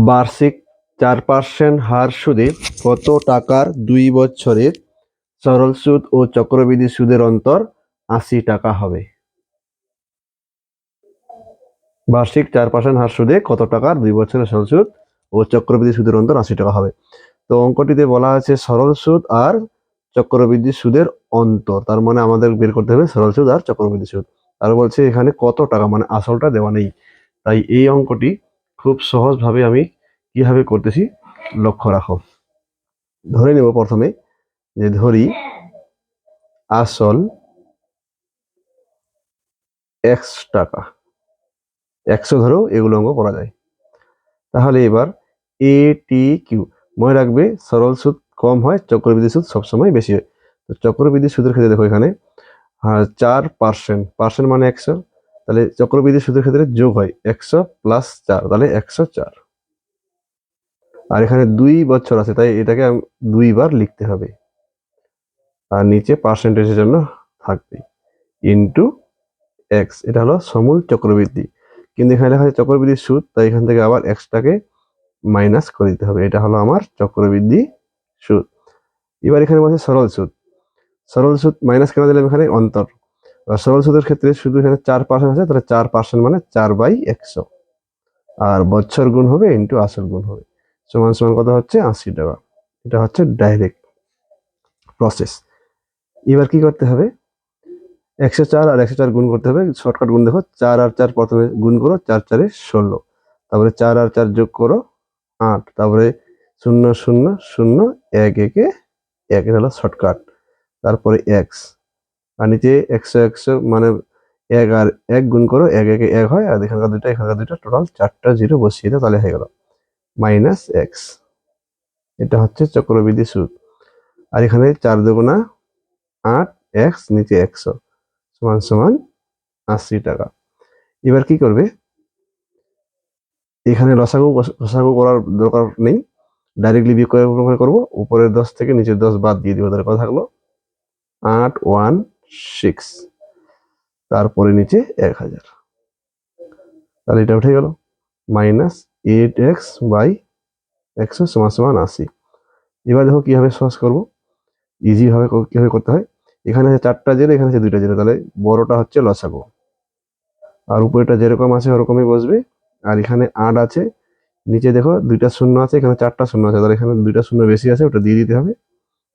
বার্ষিক 4% হার সুদে কত টাকার 2 বছরের সরল সুদ ও চক্রবৃদ্ধি সুদের অন্তর 80 টাকা হবে? বার্ষিক 4% হার সুদে কত টাকার 2 বছরের সরল সুদ ও চক্রবৃদ্ধি সুদের অন্তর 80 টাকা হবে? তো অঙ্কটিতে বলা আছে সরল সুদ আর চক্রবৃদ্ধি সুদের অন্তর, তার মানে আমাদের বের করতে হবে সরল সুদ আর চক্রবৃদ্ধি সুদ। আর বলছে এখানে কত টাকা, মানে আসলটা দেওয়া নেই। তাই এই অঙ্কটি খুব সহজভাবে আমি কিভাবে করতেছি লক্ষ্য রাখো। ধরে নেব প্রথমে, যে ধরি আসল x টাকা, 100 ধরেও এগুলো অঙ্ক করা যায়। তাহলে এবার ATQ, মনে রাখবে সরল সুদ কম হয়, চক্রবৃদ্ধি সুদ সবসময় বেশি হয়। তো চক্রবৃদ্ধি সুদের ক্ষেত্রে দেখো এখানে 4%, মানে 100, তাহলে চক্রবৃদ্ধি সুদের ক্ষেত্রে যোগ হয় 100 + 4, তাহলে 104। আর এখানে 2 বছর আছে, তাই এটাকে 2 বার লিখতে হবে, আর নিচে পার্সেন্টেজের জন্য থাকবে ইন্টু x, এটা হলো সমূল চক্রবৃদ্ধি। কিন্তু এখানে লেখা আছে চক্রবৃদ্ধি সুদ, তাই এখান থেকে আবার x-টাকে মাইনাস করে দিতে হবে। এটা হলো আমার চক্রবৃদ্ধি সুদ। এবার এখানে বলছে সরল সুদ। সরল সুদ মাইনাস কেন দিলাম, এখানে অন্তর। সরল সুদের ক্ষেত্রে শুধু এখানে 4% আছে, তাহলে 4% মানে 4/100, আর বছর গুণ হবে ইন্টু আসল গুণ হবে, সমান সমান কত হচ্ছে 80 টাকা। এটা হচ্ছে ডাইরেক্ট প্রসেস। এবার কি করতে হবে, 104 আর 104 গুণ করতে হবে। শর্টকাট গুণ দেখো, 4 আর 4 প্রথমে গুণ করো, 4 4 16, তারপরে 4 আর 4 যোগ করো 8, তারপরে 0 0 0 1 1 1, এটা হলো শর্টকাট। তারপরে এক্স, আর নিচে 100 100 মানে 1 আর 1 গুণ করো, 1 1 1 হয়, আর এখানকার দুইটা টোটাল 4টা জিরো বসিয়ে দাও, তাহলে হয়ে গেল মাইনাস এক্স। এটা হচ্ছে চক্রবৃদ্ধি সুদ। আর এখানে 4 দুগুণা 8, এক্স নিচে 100, সমান সমান 80 টাকা। এবার কি করবে, এখানে লসাগু করার দরকার নেই, ডাইরেক্টলি বিয়োগ করে করবো। উপরের 10 থেকে নিচের 10 বাদ দিয়ে দিব, তাহলে কথা থাকলো 816, তারপরে নিচে 1000, তাহলে এটা উঠে গেল -8x/100 সমান সমান 80। এবার দেখো কিভাবে সহজ করবো, ইজি ভাবে কিভাবে করতে হয়। এখানে আছে 4টা জিরো, এখানে আছে 2টা জিরো, তাহলে বড়টা হচ্ছে লসাগু, আর উপরেটা যেরকম আছে ওরকমই বসবে। আর এখানে 8 আছে, নিচে দেখো 2টা শূন্য আছে, এখানে 4টা শূন্য আছে, তাহলে এখানে 2টা শূন্য বেশি আছে, ওটা দিয়ে দিতে হবে।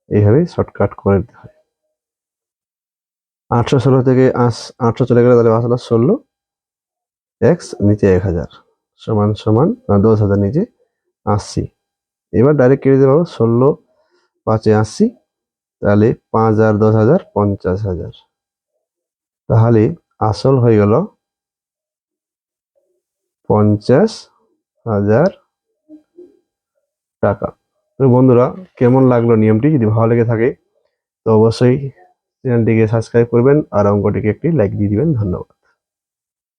এইভাবে শর্টকাট করে দিতে হয়। 816 থেকে 800 চলে গেলে, তাহলে আসলে 16 এক্স নিচে 1000 সমান সমান 10,000 নিচে 80। এবার ডাইরেক্ট কেটে দিতে পারবো, 16 5 80, তাহলে 5 আর 10,000 50,000, তাহলে আসল হয়ে গেল 50,000 টাকা। তো বন্ধুরা, কেমন লাগলো নিয়মটি? যদি ভালো লেগে থাকে তো অবশ্যই চ্যানেলটিকে সাবস্ক্রাইব করবেন আর অঙ্কটিকে একটি লাইক দিয়ে দিবেন। ধন্যবাদ।